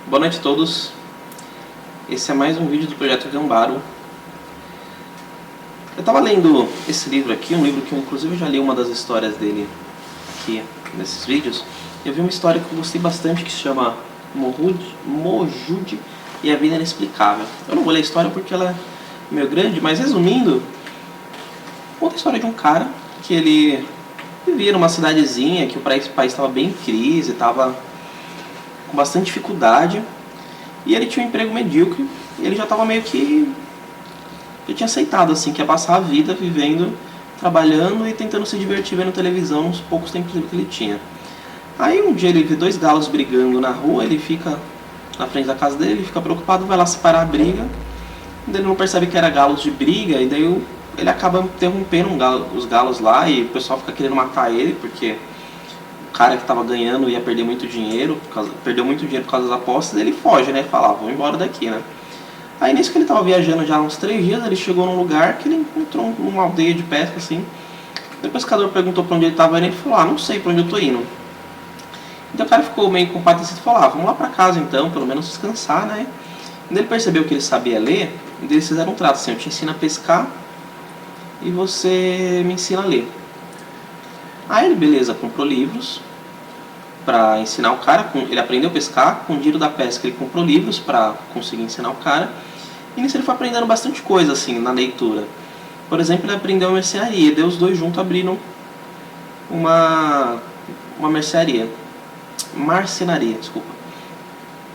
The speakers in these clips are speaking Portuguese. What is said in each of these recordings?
Boa noite a todos. Esse é mais um vídeo do Projeto Gambaro. Eu estava lendo esse livro aqui, um livro que eu inclusive já li uma das histórias dele aqui nesses vídeos. Eu vi uma história que eu gostei bastante que se chama Mojude e a Vida Inexplicável. Eu não vou ler a história porque ela é meio grande, mas resumindo, conta a história de um cara que ele vivia numa cidadezinha que o país estava bem em crise, estava com bastante dificuldade, e ele tinha um emprego medíocre, e ele já estava meio que... ele tinha aceitado assim, que ia passar a vida vivendo, trabalhando e tentando se divertir vendo televisão nos poucos tempos que ele tinha. Aí um dia ele vê dois galos brigando na rua, ele fica na frente da casa dele, ele fica preocupado, vai lá separar a briga, ele não percebe que era galos de briga, e daí ele acaba interrompendo os galos lá, e o pessoal fica querendo matar ele, porque o cara que estava ganhando ia perder muito dinheiro, perdeu muito dinheiro por causa das apostas, e ele foge, né, fala, vamos embora daqui, né. Aí nisso que ele estava viajando já há uns 3 dias, ele chegou num lugar que ele encontrou numa aldeia de pesca, assim. O pescador perguntou para onde ele estava indo, ele falou, não sei para onde eu estou indo. Então o cara ficou meio compadecido e falou, vamos lá para casa então, pelo menos descansar, né. Quando ele percebeu que ele sabia ler, eles fizeram um trato assim, eu te ensino a pescar e você me ensina a ler. Aí ele, beleza, comprou livros para ensinar o cara, ele aprendeu a pescar, com o dinheiro da pesca ele comprou livros para conseguir ensinar o cara, e nisso ele foi aprendendo bastante coisa assim, na leitura. Por exemplo, ele aprendeu a mercearia, e daí os dois juntos abriram uma marcenaria, desculpa,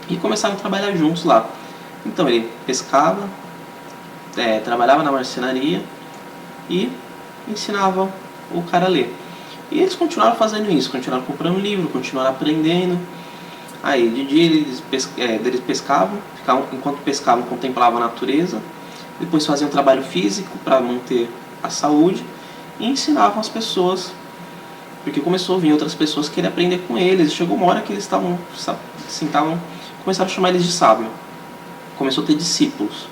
e começaram a trabalhar juntos lá. Então ele pescava, trabalhava na marcenaria e ensinava o cara a ler. E eles continuaram fazendo isso, continuaram comprando livro, continuaram aprendendo. Aí de dia eles pescavam, enquanto pescavam contemplavam a natureza, depois faziam um trabalho físico para manter a saúde e ensinavam as pessoas, porque começou a vir outras pessoas querer aprender com eles, e chegou uma hora que eles começaram a chamar eles de sábio, começou a ter discípulos.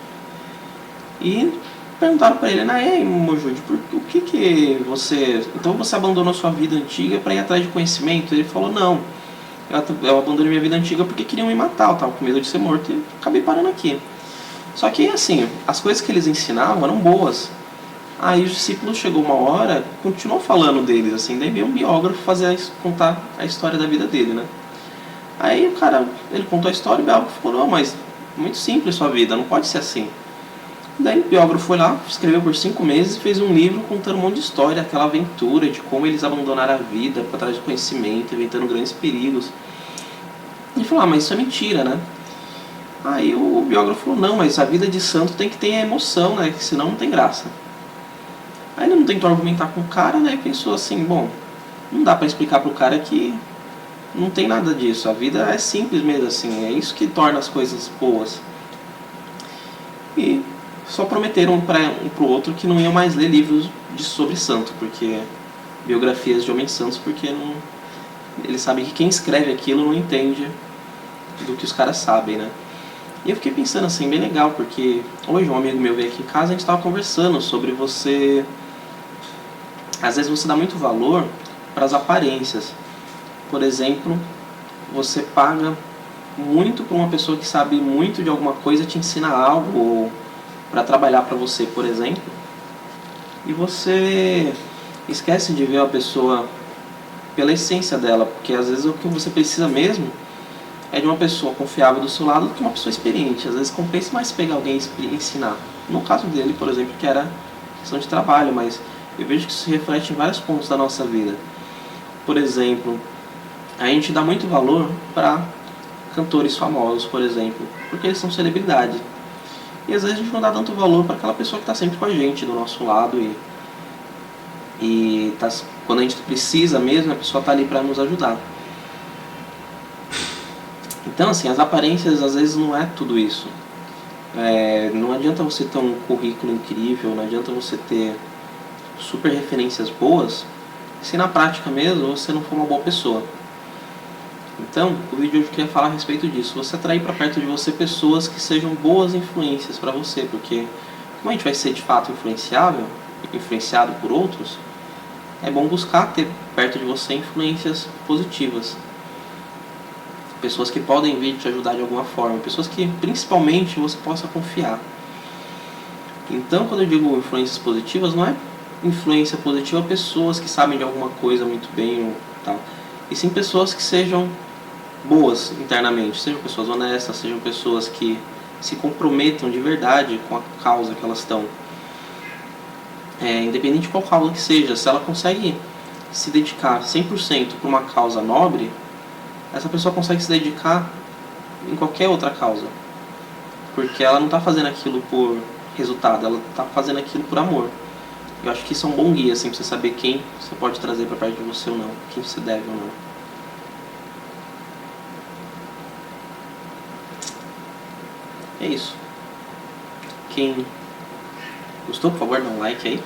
E perguntaram para ele, ei Mojude, o que você... Então você abandonou sua vida antiga para ir atrás de conhecimento? Ele falou, não, eu abandonei minha vida antiga porque queriam me matar, eu estava com medo de ser morto e acabei parando aqui. Só que assim, as coisas que eles ensinavam eram boas. Aí os discípulos chegou uma hora, continuou falando deles, assim, daí veio um biógrafo contar a história da vida dele, né? Aí o cara, ele contou a história e o biógrafo falou, mas muito simples sua vida, não pode ser assim. Daí o biógrafo foi lá, escreveu por 5 meses e fez um livro contando um monte de história, aquela aventura de como eles abandonaram a vida para trás do conhecimento, inventando grandes perigos. E falou, mas isso é mentira, né? Aí o biógrafo falou, não, mas a vida de santo tem que ter a emoção, né? Que senão não tem graça. Aí ele não tentou argumentar com o cara, né? E pensou assim, bom, não dá para explicar pro cara que não tem nada disso. A vida é simples mesmo, assim, é isso que torna as coisas boas. E só prometeram um pro outro que não iam mais ler livros sobre santo, porque biografias de homens santos, porque não, eles sabem que quem escreve aquilo não entende do que os caras sabem, né? E eu fiquei pensando assim, bem legal, porque hoje um amigo meu veio aqui em casa e a gente estava conversando sobre você... Às vezes você dá muito valor para as aparências. Por exemplo, você paga muito para uma pessoa que sabe muito de alguma coisa, te ensina algo, ou para trabalhar para você, por exemplo, e você esquece de ver a pessoa pela essência dela, porque às vezes o que você precisa mesmo é de uma pessoa confiável do seu lado do que uma pessoa experiente. Às vezes compensa mais pegar alguém e ensinar. No caso dele, por exemplo, que era questão de trabalho, mas eu vejo que isso se reflete em vários pontos da nossa vida. Por exemplo, a gente dá muito valor para cantores famosos, por exemplo, porque eles são celebridade. E às vezes a gente não dá tanto valor para aquela pessoa que está sempre com a gente, do nosso lado, e quando a gente precisa mesmo, a pessoa está ali para nos ajudar. Então, assim, as aparências às vezes não é tudo isso. Não adianta você ter um currículo incrível, não adianta você ter super referências boas, se na prática mesmo você não for uma boa pessoa. Então, o vídeo de hoje eu queria falar a respeito disso. Você atrair para perto de você pessoas que sejam boas influências para você, porque como a gente vai ser de fato influenciado por outros, é bom buscar ter perto de você influências positivas. pessoas que podem vir te ajudar de alguma forma, pessoas que principalmente você possa confiar. Então, quando eu digo influências positivas, não é influência positiva a pessoas que sabem de alguma coisa muito bem ou tal, e sim pessoas que sejam boas internamente, sejam pessoas honestas, sejam pessoas que se comprometam de verdade com a causa que elas estão. Independente de qual causa que seja, se ela consegue se dedicar 100% para uma causa nobre, essa pessoa consegue se dedicar em qualquer outra causa, porque ela não está fazendo aquilo por resultado, ela está fazendo aquilo por amor. Eu acho que isso é um bom guia, assim, pra você saber quem você pode trazer para perto de você ou não, quem você deve ou não. É isso. Quem gostou, por favor, dá um like aí.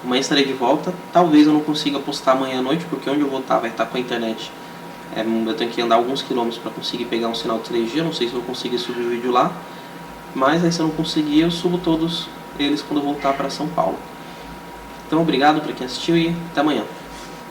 Amanhã estarei de volta. Talvez eu não consiga postar amanhã à noite, porque onde eu vou estar vai estar com a internet. Eu tenho que andar alguns quilômetros para conseguir pegar um sinal 3G. Eu não sei se eu vou conseguir subir o vídeo lá. Mas aí, se eu não conseguir, eu subo todos eles quando eu voltar para São Paulo. Então, obrigado para quem assistiu e até amanhã.